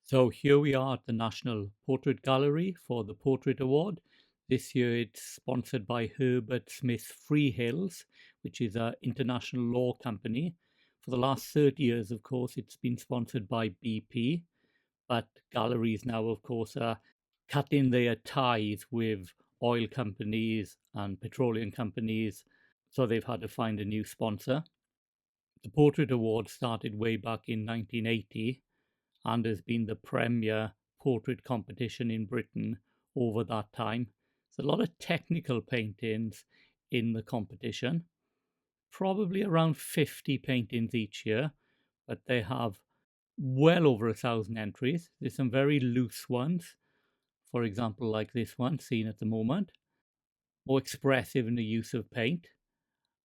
So here we are at the National Portrait Gallery for the Portrait Award. This year it's sponsored by Herbert Smith Freehills, which is an international law company. For the last 30 years, of course, it's been sponsored by BP, but galleries now, of course, are cutting their ties with oil companies and petroleum companies, so they've had to find a new sponsor. The Portrait Award started way back in 1980 and has been the premier portrait competition in Britain over that time. There's a lot of technical paintings in the competition, probably around 50 paintings each year, but they have well over 1,000 entries. There's some very loose ones, for example, like this one seen at the moment, more expressive in the use of paint.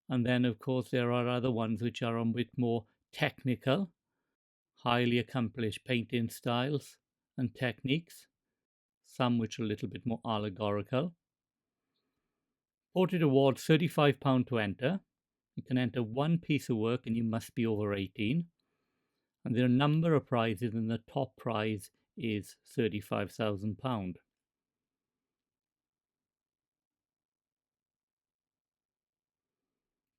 And then, of course, there are other ones which are a bit more technical, highly accomplished painting styles and techniques, some which are a little bit more allegorical. Portrait Award, £35 to enter. You can enter one piece of work and you must be over 18. And there are a number of prizes, and the top prize is £35,000.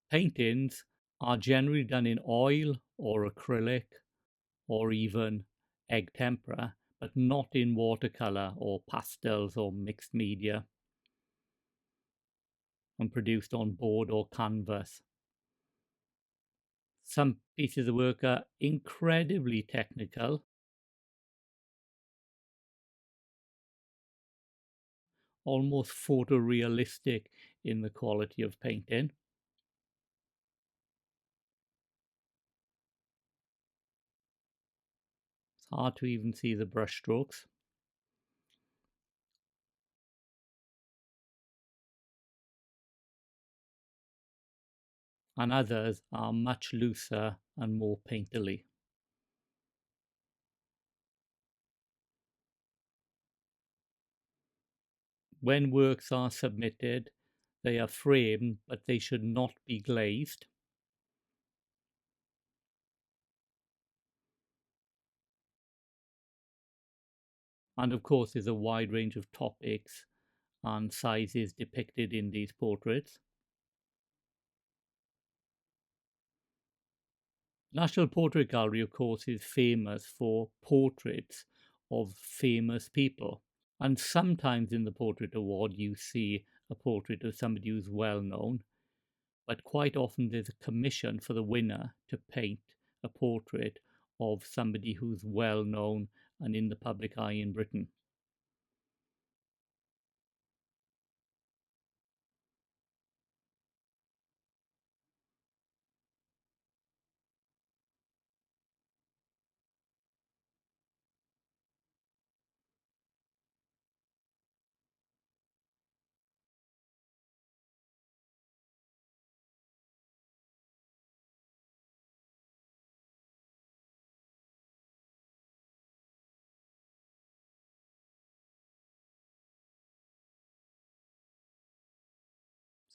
Paintings are generally done in oil or acrylic or even egg tempera, but not in watercolor or pastels or mixed media, and produced on board or canvas. Some pieces of work are incredibly technical, almost photorealistic in the quality of painting. It's hard to even see the brushstrokes. And others are much looser and more painterly. When works are submitted, they are framed, but they should not be glazed. And of course, there's a wide range of topics and sizes depicted in these portraits. National Portrait Gallery, of course, is famous for portraits of famous people. And sometimes in the Portrait Award, you see a portrait of somebody who's well known, but quite often there's a commission for the winner to paint a portrait of somebody who's well known and in the public eye in Britain.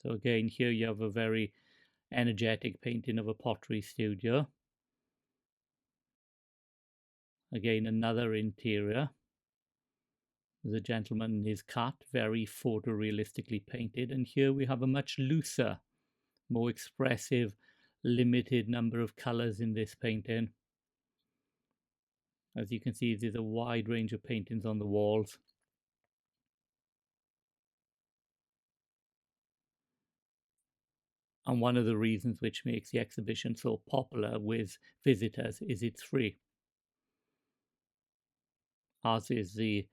So again, here you have a very energetic painting of a pottery studio. Again, another interior. There's a gentleman and his cat, very photorealistically painted. And here we have a much looser, more expressive, limited number of colors in this painting. As you can see, there's a wide range of paintings on the walls. And one of the reasons which makes the exhibition so popular with visitors is it's free, as is the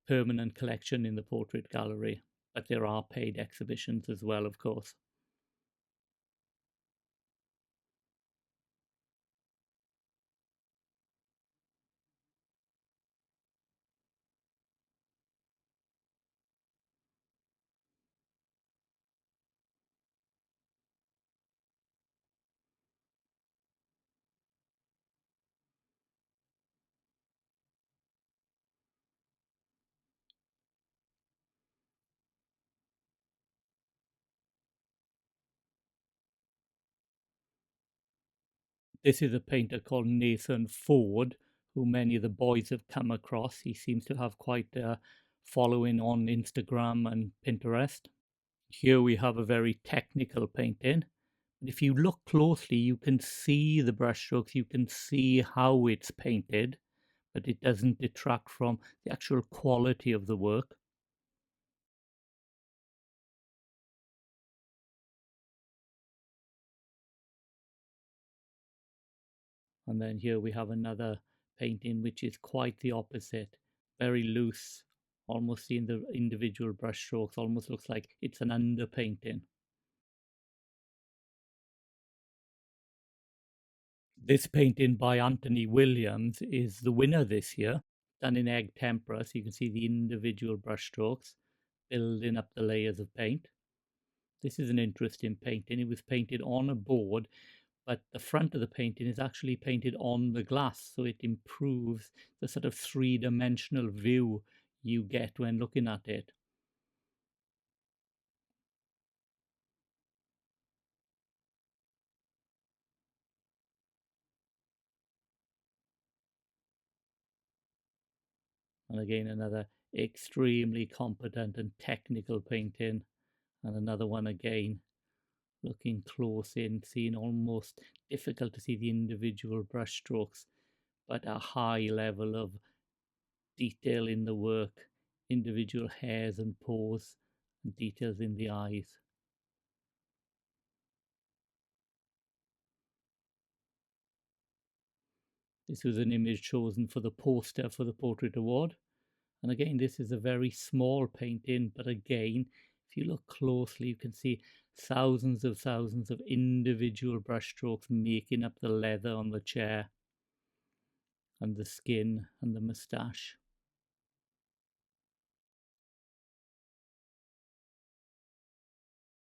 permanent collection in the Portrait Gallery. But there are paid exhibitions as well, of course. This is a painter called Nathan Ford, who many of the boys have come across. He seems to have quite a following on Instagram and Pinterest. Here we have a very technical painting. If you look closely, you can see the brushstrokes, you can see how it's painted, but it doesn't detract from the actual quality of the work. And then here we have another painting which is quite the opposite, very loose, almost seeing the individual brushstrokes, almost looks like it's an underpainting. This painting by Anthony Williams is the winner this year, done in egg tempera, so you can see the individual brushstrokes building up the layers of paint. This is an interesting painting. It was painted on a board, but the front of the painting is actually painted on the glass, so it improves the sort of three-dimensional view you get when looking at it. And again, another extremely competent and technical painting, and another one again looking close in, seeing almost difficult to see the individual brush strokes, but a high level of detail in the work, individual hairs and pores, and details in the eyes. This was an image chosen for the poster for the Portrait Award. And again, this is a very small painting, but again, if you look closely, you can see thousands of individual brushstrokes making up the leather on the chair and the skin and the moustache.